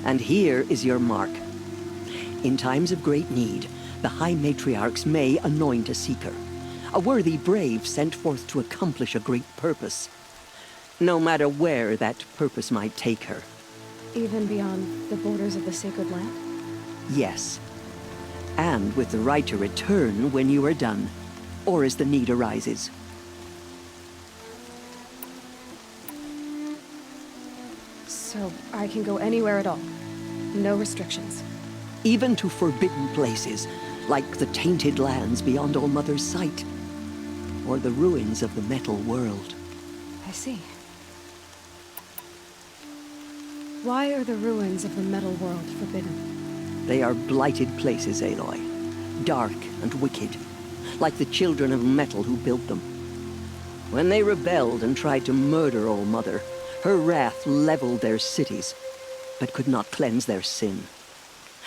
And here is your mark. In times of great need, the High Matriarchs may anoint a seeker. A worthy brave sent forth to accomplish a great purpose. No matter where that purpose might take her. Even beyond the borders of the sacred land? Yes. And with the right to return when you are done, or as the need arises. So I can go anywhere at all? No restrictions? Even to forbidden places, like the tainted lands beyond All Mother's sight. Or the ruins of the metal world. I see. Why are the ruins of the metal world forbidden? They are blighted places, Aloy. Dark and wicked, like the children of metal who built them. When they rebelled and tried to murder All Mother, her wrath leveled their cities, but could not cleanse their sin.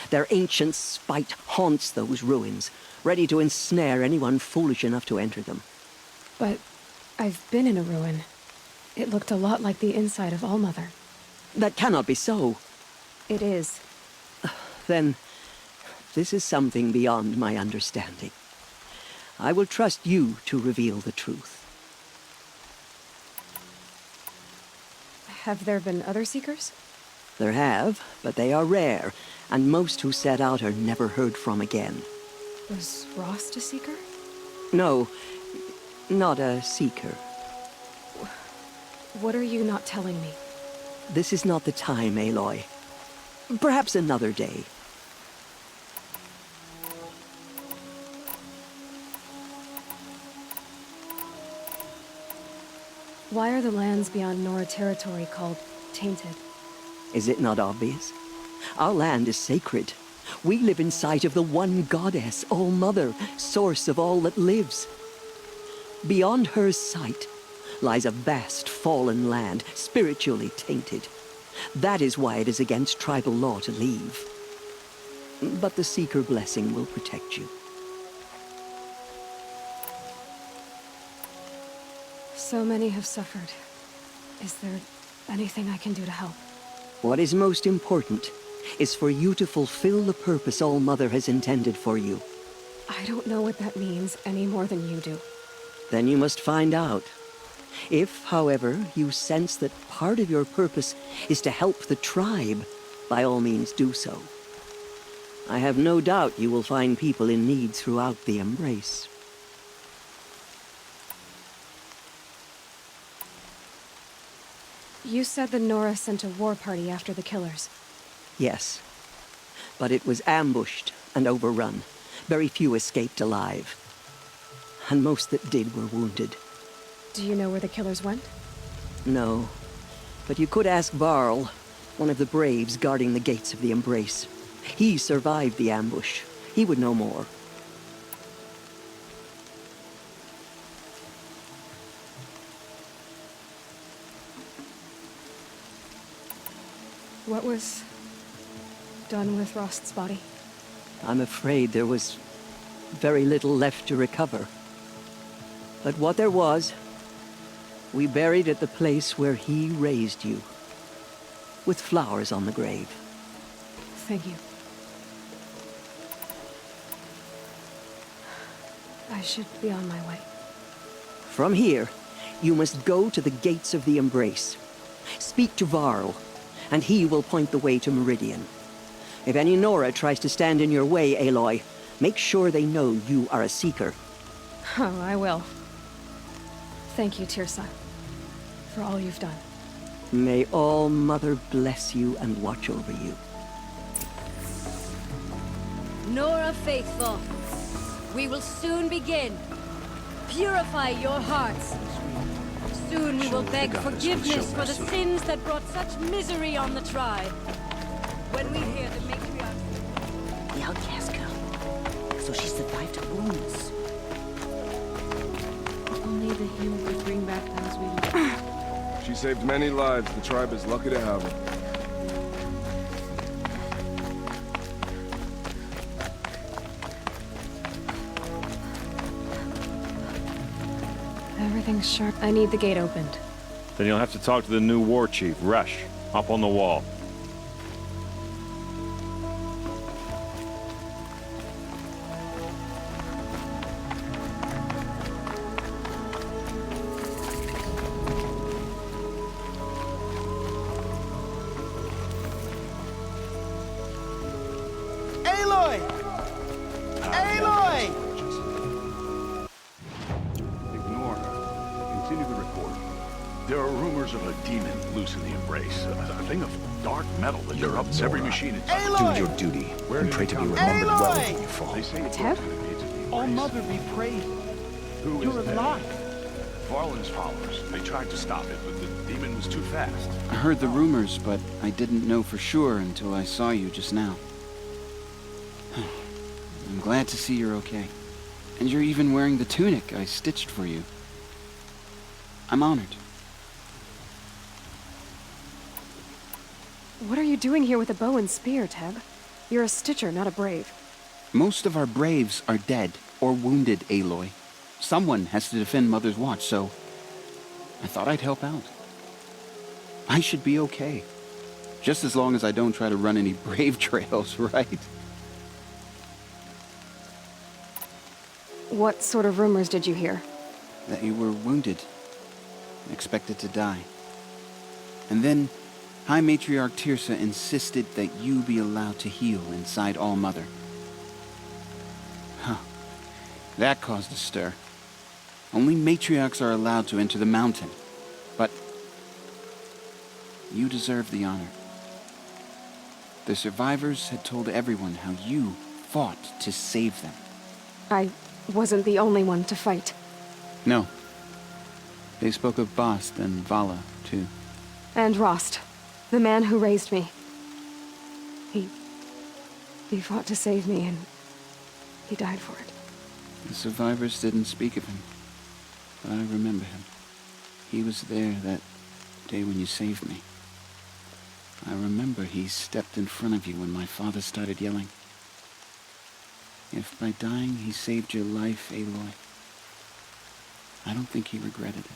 Their ancient spite haunts those ruins, ready to ensnare anyone foolish enough to enter them. But I've been in a ruin. It looked a lot like the inside of All Mother. That cannot be so. It is. Then, this is something beyond my understanding. I will trust you to reveal the truth. Have there been other seekers? There have, but they are rare, and most who set out are never heard from again. Was Rost a seeker? No, not a seeker. What are you not telling me? This is not the time, Aloy. Perhaps another day. Why are the lands beyond Nora territory called tainted? Is it not obvious? Our land is sacred. We live in sight of the one goddess, All Mother, source of all that lives. Beyond her sight lies a vast fallen land, spiritually tainted. That is why it is against tribal law to leave. But the Seeker blessing will protect you. So many have suffered. Is there anything I can do to help? What is most important is for you to fulfill the purpose All Mother has intended for you. I don't know what that means any more than you do. Then you must find out. If, however, you sense that part of your purpose is to help the tribe, by all means do so. I have no doubt you will find people in need throughout the Embrace. You said the Nora sent a war party after the killers. Yes, but it was ambushed and overrun. Very few escaped alive. And most that did were wounded. Do you know where the killers went? No, but you could ask Varl, one of the braves guarding the gates of the Embrace. He survived the ambush. He would know more. What was done with Rost's body? I'm afraid there was very little left to recover. But what there was, we buried at the place where he raised you, with flowers on the grave. Thank you. I should be on my way. From here, you must go to the gates of the Embrace. Speak to Varl, and he will point the way to Meridian. If any Nora tries to stand in your way, Aloy, make sure they know you are a Seeker. Oh, I will. Thank you, Tirsa, for all you've done. May All Mother bless you and watch over you. Nora Faithful, we will soon begin. Purify your hearts. Soon we will beg forgiveness for the sins that brought such misery on the tribe. When we hear the matriarch... The outcast girl. So she survived her wounds. Only the hymn could bring back those we love. She saved many lives. The tribe is lucky to have her. Everything's sharp. I need the gate opened. Then you'll have to talk to the new war chief, Resh, up on the wall. Aloy! Aloy! Ignore her. Continue the report. There are rumors of a demon loose in the Embrace. A thing of dark metal that erupts every machine it touches. Aloy! Do your duty and pray to be remembered well when you fall. They say it Teb? All Mother be praised. Who You're is alive. Varlin's followers. They tried to stop it, but the demon was too fast. I heard the rumors, but I didn't know for sure until I saw you just now. I'm glad to see you're okay. And you're even wearing the tunic I stitched for you. I'm honored. What are you doing here with a bow and spear, Teb? You're a Stitcher, not a Brave. Most of our Braves are dead or wounded, Aloy. Someone has to defend Mother's Watch, so I thought I'd help out. I should be okay. Just as long as I don't try to run any Brave trails, right? What sort of rumors did you hear? That you were wounded, expected to die. And then High Matriarch Tirsa insisted that you be allowed to heal inside All Mother. Huh. That caused a stir. Only matriarchs are allowed to enter the mountain. But you deserve the honor. The survivors had told everyone how you fought to save them. I wasn't the only one to fight. No. They spoke of Bast and Vala, too. And Rost, the man who raised me. He fought to save me, and he died for it. The survivors didn't speak of him, but I remember him. He was there that day when you saved me. I remember he stepped in front of you when my father started yelling. If by dying he saved your life, Aloy, I don't think he regretted it.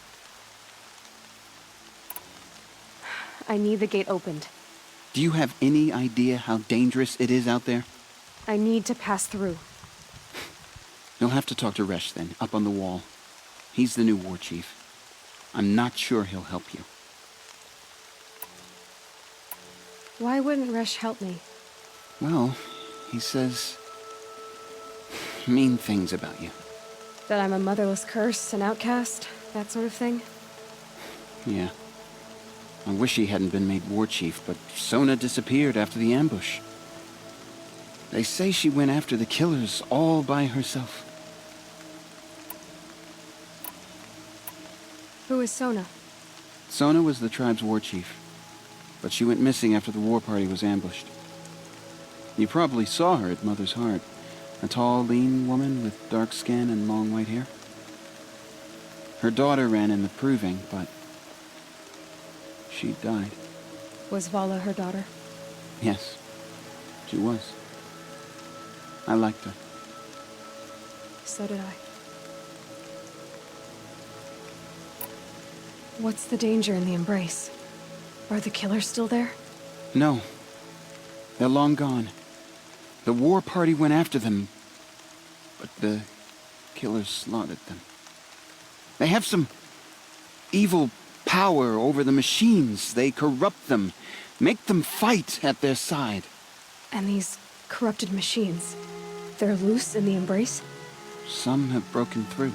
I need the gate opened. Do you have any idea how dangerous it is out there? I need to pass through. You'll have to talk to Resh then, up on the wall. He's the new war chief. I'm not sure he'll help you. Why wouldn't Resh help me? Well, he says mean things about you. That I'm a motherless curse, an outcast, that sort of thing? Yeah. I wish he hadn't been made war chief, but Sona disappeared after the ambush. They say she went after the killers all by herself. Who is Sona? Sona was the tribe's war chief, but she went missing after the war party was ambushed. You probably saw her at Mother's Heart. A tall, lean woman with dark skin and long white hair. Her daughter ran in the proving, but she died. Was Vala her daughter? Yes, she was. I liked her. So did I. What's the danger in the embrace? Are the killers still there? No. They're long gone. The war party went after them, but the killers slaughtered them. They have some evil power over the machines. They corrupt them, make them fight at their side. And these corrupted machines, they're loose in the embrace? Some have broken through.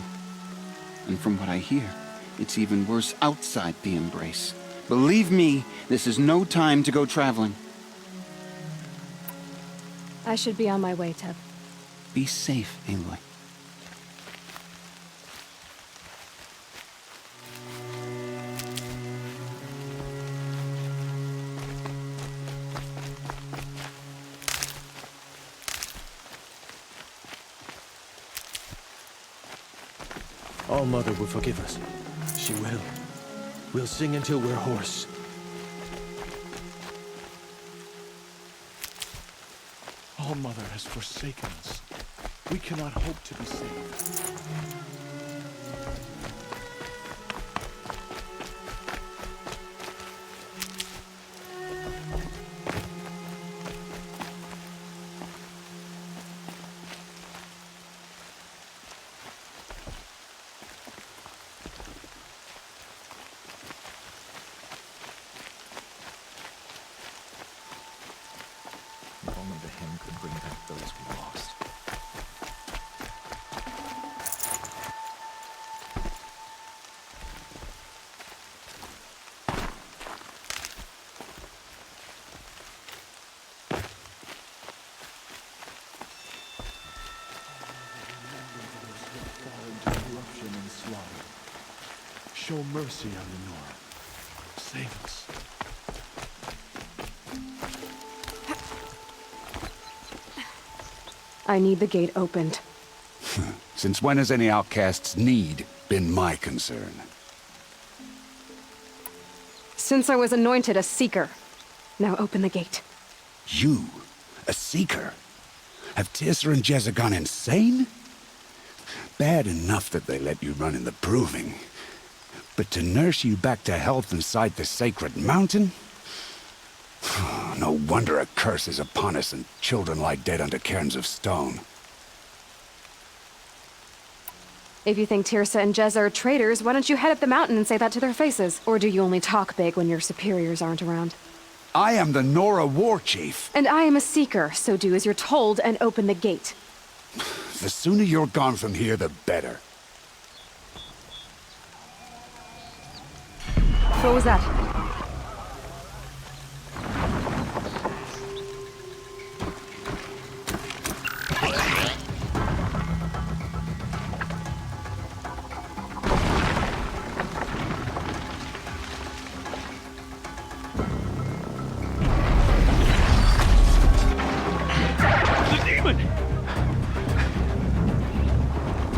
And from what I hear, it's even worse outside the embrace. Believe me, this is no time to go traveling. I should be on my way, Teb. Be safe, Aloy. All Mother will forgive us. She will. We'll sing until we're hoarse. All Mother has forsaken us. We cannot hope to be saved. If only the hymn could bring back those we lost. Corruption and slaughter. Show mercy on Lenore. Save us. I need the gate opened. Since when has any outcast's need been my concern? Since I was anointed a seeker. Now open the gate. You? A seeker? Have Tirsa and Jezza gone insane? Bad enough that they let you run in the proving. But to nurse you back to health inside the sacred mountain? No wonder a curse is upon us and children lie dead under cairns of stone. If you think Tirsa and Jezza are traitors, why don't you head up the mountain and say that to their faces? Or do you only talk big when your superiors aren't around? I am the Nora war chief. And I am a seeker, so do as you're told and open the gate. The sooner you're gone from here, the better. What was that?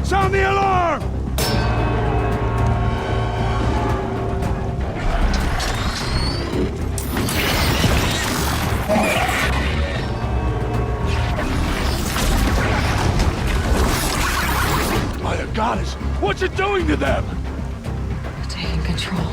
Sound the alarm! By the goddess, what's it doing to them? Taking control.